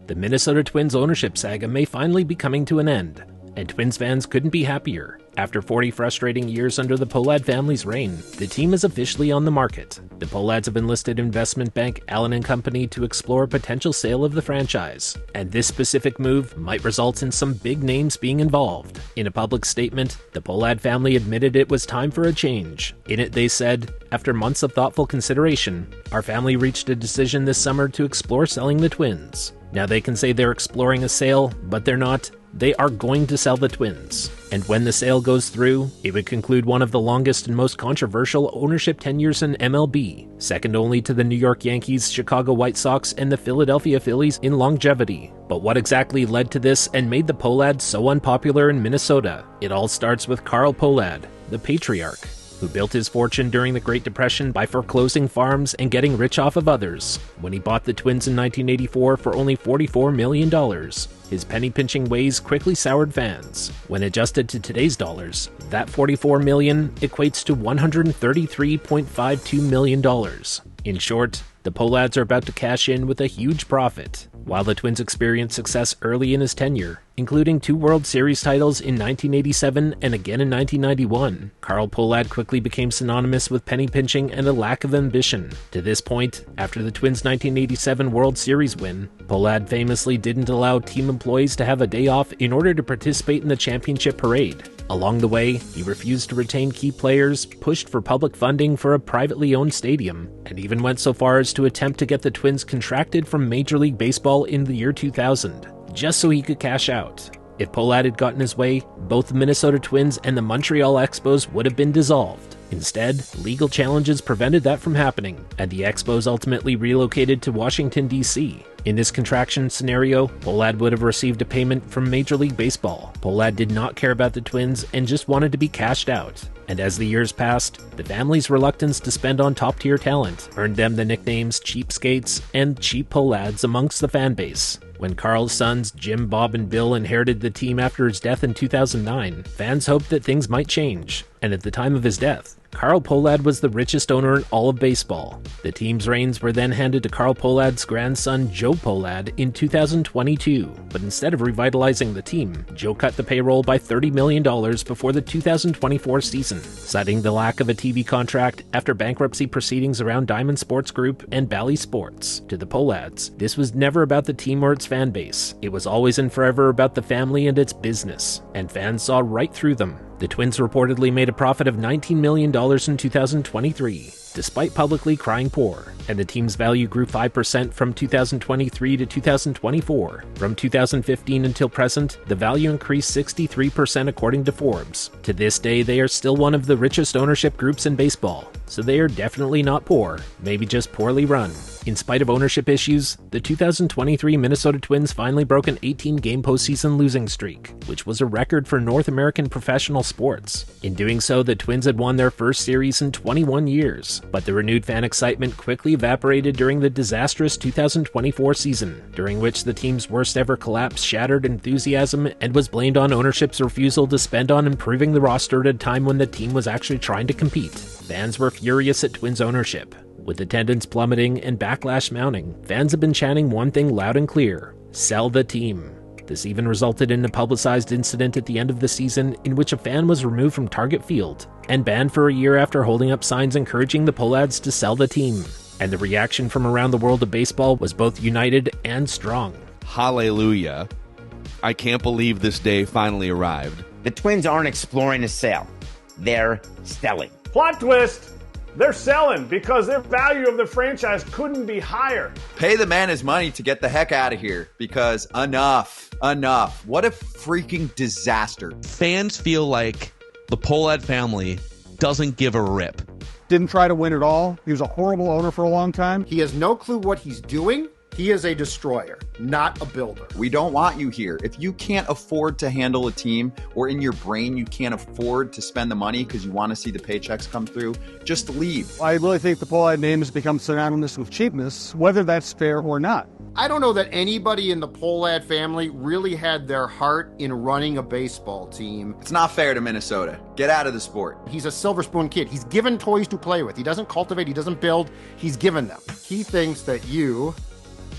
the Minnesota Twins ownership saga may finally be coming to an end, and Twins fans couldn't be happier. After 40 frustrating years under the Pohlad family's reign, the team is officially on the market. The Pohlads have enlisted investment bank Allen & Company to explore a potential sale of the franchise, and this specific move might result in some big names being involved. In a public statement, the Pohlad family admitted it was time for a change. In it they said, "After months of thoughtful consideration, our family reached a decision this summer to explore selling the Twins." Now they can say they're exploring a sale, but they're not. They are going to sell the Twins. And when the sale goes through, it would conclude one of the longest and most controversial ownership tenures in MLB, second only to the New York Yankees, Chicago White Sox, and the Philadelphia Phillies in longevity. But what exactly led to this and made the Pohlads so unpopular in Minnesota? It all starts with Carl Pohlad, the patriarch, who built his fortune during the Great Depression by foreclosing farms and getting rich off of others. When he bought the Twins in 1984 for only $44 million, his penny-pinching ways quickly soured fans. When adjusted to today's dollars, that $44 million equates to $133.52 million. In short, the Pohlads are about to cash in with a huge profit. While the Twins experienced success early in his tenure, including 2 World Series titles in 1987 and again in 1991, Carl Pohlad quickly became synonymous with penny pinching and a lack of ambition. To this point, after the Twins' 1987 World Series win, Pohlad famously didn't allow team employees to have a day off in order to participate in the championship parade. Along the way, he refused to retain key players, pushed for public funding for a privately owned stadium, and even went so far as to attempt to get the Twins contracted from Major League Baseball in the year 2000, just so he could cash out. If Pohlad had gotten his way, both the Minnesota Twins and the Montreal Expos would have been dissolved. Instead, legal challenges prevented that from happening, and the Expos ultimately relocated to Washington, D.C. In this contraction scenario, Pohlad would have received a payment from Major League Baseball. Pohlad did not care about the Twins and just wanted to be cashed out. And as the years passed, the family's reluctance to spend on top-tier talent earned them the nicknames Cheapskates and Cheap Pohlads amongst the fan base. When Carl's sons Jim, Bob, and Bill inherited the team after his death in 2009, fans hoped that things might change. And at the time of his death, Carl Pohlad was the richest owner in all of baseball. The team's reins were then handed to Carl Pohlad's grandson Joe Pohlad in 2022, but instead of revitalizing the team, Joe cut the payroll by $30 million before the 2024 season, citing the lack of a TV contract after bankruptcy proceedings around Diamond Sports Group and Bally Sports. To the Pohlads, this was never about the team or its fan base. It was always and forever about the family and its business, and fans saw right through them. The Twins reportedly made a profit of $19 million in 2023, despite publicly crying poor, and the team's value grew 5% from 2023 to 2024. From 2015 until present, the value increased 63% according to Forbes. To this day, they are still one of the richest ownership groups in baseball, so they are definitely not poor, maybe just poorly run. In spite of ownership issues, the 2023 Minnesota Twins finally broke an 18-game postseason losing streak, which was a record for North American professional sports. In doing so, the Twins had won their first series in 21 years, but the renewed fan excitement quickly evaporated during the disastrous 2024 season, during which the team's worst ever collapse shattered enthusiasm and was blamed on ownership's refusal to spend on improving the roster at a time when the team was actually trying to compete. Fans were furious at Twins ownership. With attendance plummeting and backlash mounting, fans have been chanting one thing loud and clear: sell the team. This even resulted in a publicized incident at the end of the season in which a fan was removed from Target Field and banned for a year after holding up signs encouraging the Pohlads to sell the team. And the reaction from around the world of baseball was both united and strong. Hallelujah. I can't believe this day finally arrived. The Twins aren't exploring a sale. They're selling. Plot twist! They're selling because their value of the franchise couldn't be higher. Pay the man his money to get the heck out of here, because enough. What a freaking disaster. Fans feel like the Pohlad family doesn't give a rip. Didn't try to win at all. He was a horrible owner for a long time. He has no clue what he's doing. He is a destroyer, not a builder. We don't want you here. If you can't afford to handle a team, or in your brain you can't afford to spend the money because you want to see the paychecks come through, just leave. I really think the Pohlad name has become synonymous with cheapness, whether that's fair or not. I don't know that anybody in the Pohlad family really had their heart in running a baseball team. It's not fair to Minnesota. Get out of the sport. He's a silver spoon kid. He's given toys to play with. He doesn't cultivate, he doesn't build, he's given them. He thinks that you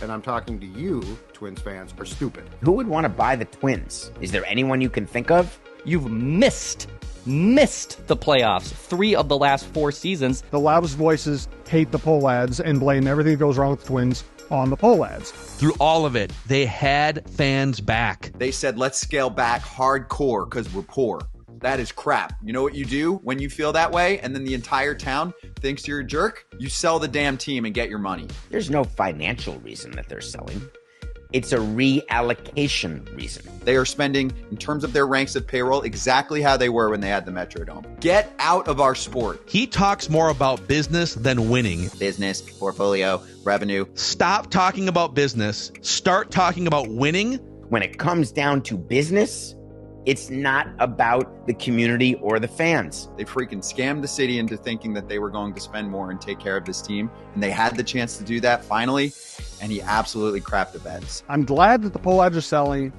and I'm talking to you, Twins fans, are stupid. Who would want to buy the Twins? Is there anyone you can think of? You've missed the playoffs 3 of the last 4 seasons. The loudest voices hate the Pohlads and blame everything that goes wrong with the Twins on the Pohlads. Through all of it, they had fans back. They said, let's scale back hardcore because we're poor. That is crap. You know what you do when you feel that way and then the entire town thinks you're a jerk? You sell the damn team and get your money. There's no financial reason that they're selling. It's a reallocation reason. They are spending, in terms of their ranks of payroll, exactly how they were when they had the Metrodome. Get out of our sport. He talks more about business than winning. Business, portfolio, revenue. Stop talking about business. Start talking about winning. When it comes down to business, it's not about the community or the fans. They freaking scammed the city into thinking that they were going to spend more and take care of this team. And they had the chance to do that finally. And he absolutely crapped the beds. I'm glad that the Pohlads are selling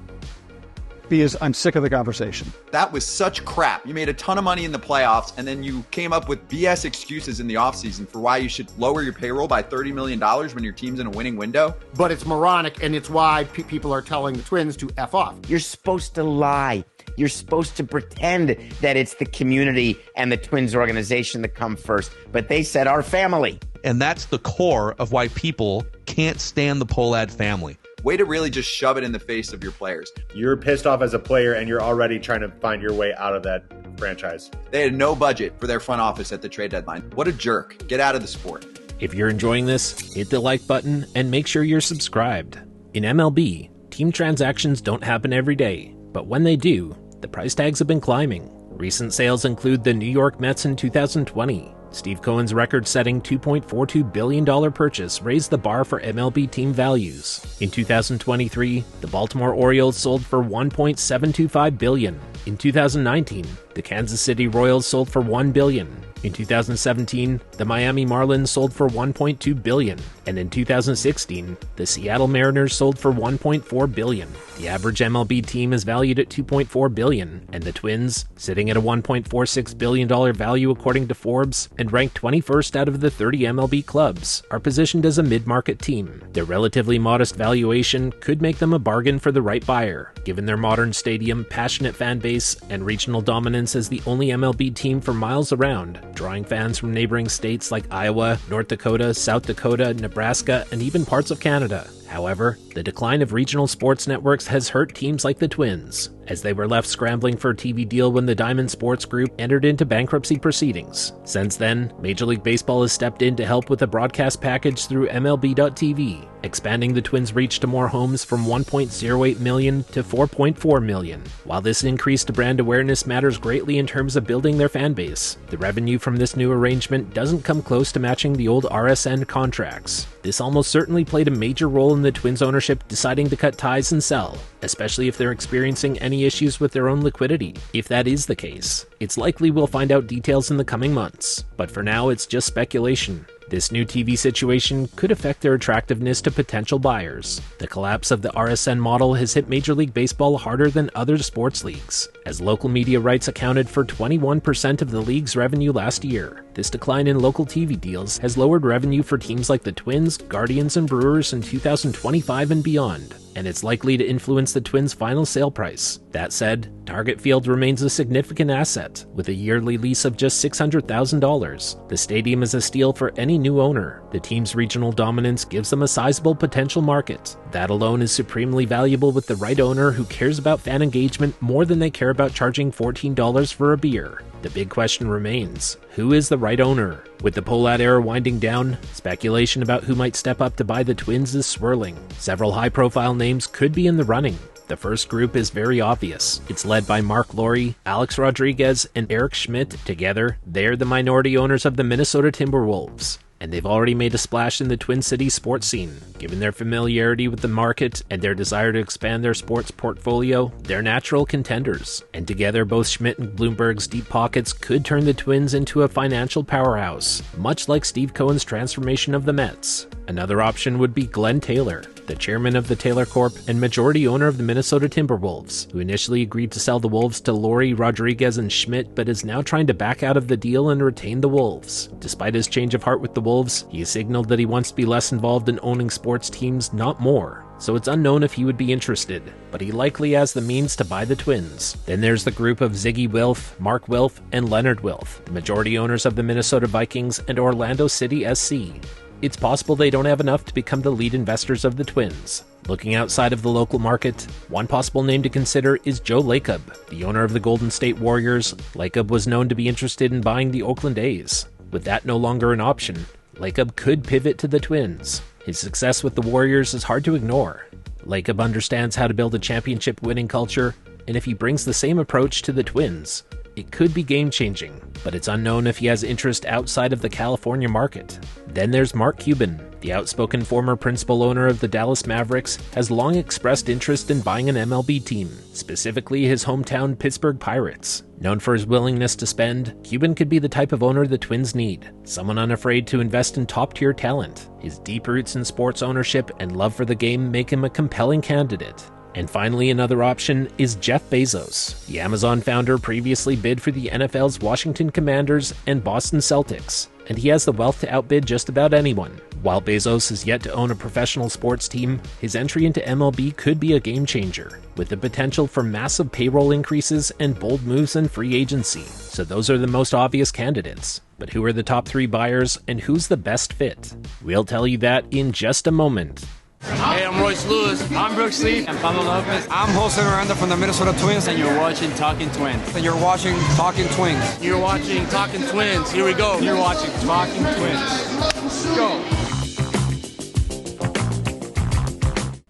because I'm sick of the conversation. That was such crap. You made a ton of money in the playoffs, and then you came up with BS excuses in the offseason for why you should lower your payroll by $30 million when your team's in a winning window. But it's moronic, and it's why people are telling the Twins to F off. You're supposed to lie. You're supposed to pretend that it's the community and the Twins organization that come first. But they said our family. And that's the core of why people can't stand the Pohlad family. Way to really just shove it in the face of your players. You're pissed off as a player, and you're already trying to find your way out of that franchise. They had no budget for their front office at the trade deadline. What a jerk. Get out of the sport. If you're enjoying this, hit the like button and make sure you're subscribed. In MLB, team transactions don't happen every day, but when they do, the price tags have been climbing. Recent sales include the New York Mets in 2020. Steve Cohen's record-setting $2.42 billion purchase raised the bar for MLB team values. In 2023, the Baltimore Orioles sold for $1.725 billion. In 2019, the Kansas City Royals sold for $1 billion. In 2017, the Miami Marlins sold for $1.2 billion. And in 2016, the Seattle Mariners sold for $1.4 billion. The average MLB team is valued at $2.4 billion, and the Twins, sitting at a $1.46 billion value according to Forbes, and ranked 21st out of the 30 MLB clubs, are positioned as a mid-market team. Their relatively modest valuation could make them a bargain for the right buyer, given their modern stadium, passionate fan base, and regional dominance as the only MLB team for miles around, drawing fans from neighboring states like Iowa, North Dakota, South Dakota, Nebraska, and even parts of Canada. However, the decline of regional sports networks has hurt teams like the Twins, as they were left scrambling for a TV deal when the Diamond Sports Group entered into bankruptcy proceedings. Since then, Major League Baseball has stepped in to help with a broadcast package through MLB.tv, expanding the Twins' reach to more homes from 1.08 million to 4.4 million. While this increased brand awareness matters greatly in terms of building their fan base, the revenue from this new arrangement doesn't come close to matching the old RSN contracts. This almost certainly played a major role in the Twins' ownership deciding to cut ties and sell, especially if they're experiencing any issues with their own liquidity. If that is the case, it's likely we'll find out details in the coming months, but for now it's just speculation. This new TV situation could affect their attractiveness to potential buyers. The collapse of the RSN model has hit Major League Baseball harder than other sports leagues, as local media rights accounted for 21% of the league's revenue last year. This decline in local TV deals has lowered revenue for teams like the Twins, Guardians, and Brewers in 2025 and beyond, and it's likely to influence the Twins' final sale price. That said, Target Field remains a significant asset, with a yearly lease of just $600,000. The stadium is a steal for any new owner. The team's regional dominance gives them a sizable potential market. That alone is supremely valuable with the right owner who cares about fan engagement more than they care about charging $14 for a beer. The big question remains, who is the right owner? With the Pohlad era winding down, speculation about who might step up to buy the Twins is swirling. Several high-profile names could be in the running. The first group is very obvious. It's led by Mark Lowry, Alex Rodriguez, and Eric Schmidt. Together, they're the minority owners of the Minnesota Timberwolves, and they've already made a splash in the Twin Cities sports scene. Given their familiarity with the market and their desire to expand their sports portfolio, they're natural contenders. And together, both Schmidt and Bloomberg's deep pockets could turn the Twins into a financial powerhouse, much like Steve Cohen's transformation of the Mets. Another option would be Glenn Taylor. the chairman of the Taylor Corp and majority owner of the Minnesota Timberwolves, who initially agreed to sell the Wolves to Lori, Rodriguez, and Schmidt, but is now trying to back out of the deal and retain the Wolves. Despite his change of heart with the Wolves, he has signaled that he wants to be less involved in owning sports teams, not more. So it's unknown if he would be interested, but he likely has the means to buy the Twins. Then there's the group of Ziggy Wilf, Mark Wilf, and Leonard Wilf, the majority owners of the Minnesota Vikings and Orlando City SC. It's possible they don't have enough to become the lead investors of the Twins. Looking outside of the local market, one possible name to consider is Joe Lacob, the owner of the Golden State Warriors. Lacob was known to be interested in buying the Oakland A's. With that no longer an option, Lacob could pivot to the Twins. His success with the Warriors is hard to ignore. Lacob understands how to build a championship-winning culture, and if he brings the same approach to the Twins, it could be game-changing, but it's unknown if he has interest outside of the California market. Then there's Mark Cuban. The outspoken former principal owner of the Dallas Mavericks has long expressed interest in buying an MLB team, specifically his hometown Pittsburgh Pirates. Known for his willingness to spend, Cuban could be the type of owner the Twins need, someone unafraid to invest in top-tier talent. His deep roots in sports ownership and love for the game make him a compelling candidate. And finally, another option is Jeff Bezos. The Amazon founder previously bid for the NFL's Washington Commanders and Boston Celtics, and he has the wealth to outbid just about anyone. While Bezos is yet to own a professional sports team, his entry into MLB could be a game changer, with the potential for massive payroll increases and bold moves in free agency. So those are the most obvious candidates. But who are the top 3 buyers and who's the best fit? We'll tell you that in just a moment. Hey, I'm Royce Lewis. I'm Brooks Lee. I'm Pablo Lopez. I'm Jose Miranda from the Minnesota Twins. And you're watching Talkin Twins. And you're watching Talkin Twins. You're watching Talkin Twins. Here we go. You're watching Talkin Twins. Go.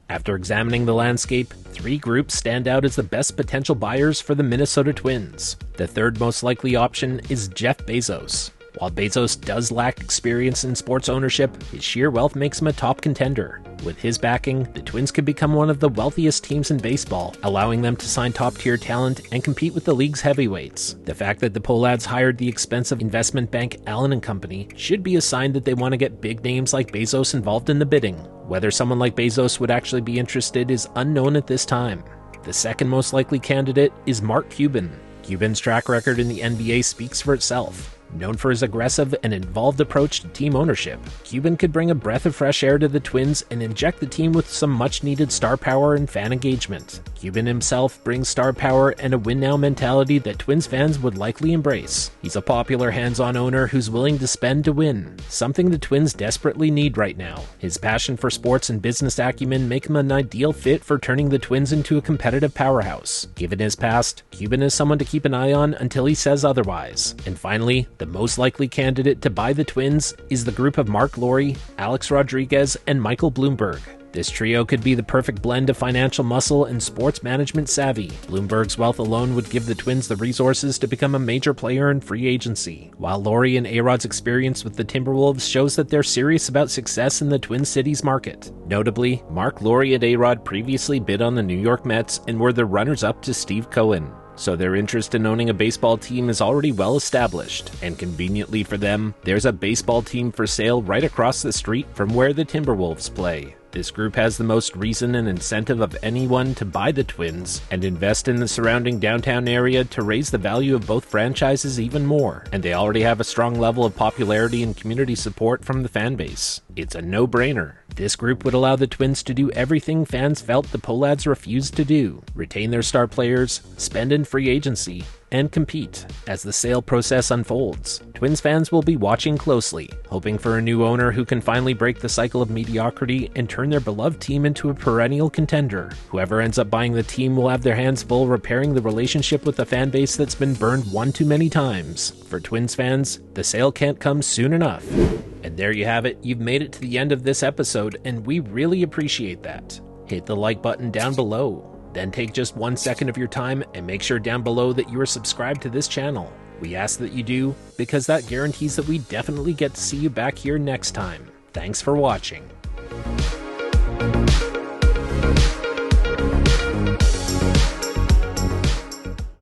After examining the landscape, 3 groups stand out as the best potential buyers for the Minnesota Twins. The third most likely option is Jeff Bezos. While Bezos does lack experience in sports ownership, his sheer wealth makes him a top contender. With his backing, the Twins could become one of the wealthiest teams in baseball, allowing them to sign top-tier talent and compete with the league's heavyweights. The fact that the Pohlads hired the expensive investment bank Allen & Company should be a sign that they want to get big names like Bezos involved in the bidding. Whether someone like Bezos would actually be interested is unknown at this time. The second most likely candidate is Mark Cuban. Cuban's track record in the NBA speaks for itself. Known for his aggressive and involved approach to team ownership, Cuban could bring a breath of fresh air to the Twins and inject the team with some much-needed star power and fan engagement. Cuban himself brings star power and a win-now mentality that Twins fans would likely embrace. He's a popular hands-on owner who's willing to spend to win, something the Twins desperately need right now. His passion for sports and business acumen make him an ideal fit for turning the Twins into a competitive powerhouse. Given his past, Cuban is someone to keep an eye on until he says otherwise. And finally, the most likely candidate to buy the Twins is the group of Mark Lori, Alex Rodriguez, and Michael Bloomberg. This trio could be the perfect blend of financial muscle and sports management savvy. Bloomberg's wealth alone would give the Twins the resources to become a major player in free agency, while Lori and A-Rod's experience with the Timberwolves shows that they're serious about success in the Twin Cities market. Notably, Mark Lori and A-Rod previously bid on the New York Mets and were the runners-up to Steve Cohen. So their interest in owning a baseball team is already well established, and conveniently for them, there's a baseball team for sale right across the street from where the Timberwolves play. This group has the most reason and incentive of anyone to buy the Twins and invest in the surrounding downtown area to raise the value of both franchises even more, and they already have a strong level of popularity and community support from the fan base. It's a no-brainer. This group would allow the Twins to do everything fans felt the Pohlads refused to do: retain their star players, spend in free agency, and compete as the sale process unfolds. Twins fans will be watching closely, hoping for a new owner who can finally break the cycle of mediocrity and turn their beloved team into a perennial contender. Whoever ends up buying the team will have their hands full repairing the relationship with the fan base that's been burned one too many times. For Twins fans, the sale can't come soon enough. And there you have it. You've made it to the end of this episode, and we really appreciate that. Hit the like button down below. Then take just 1 second of your time and make sure down below that you are subscribed to this channel. We ask that you do, because that guarantees that we definitely get to see you back here next time. Thanks for watching.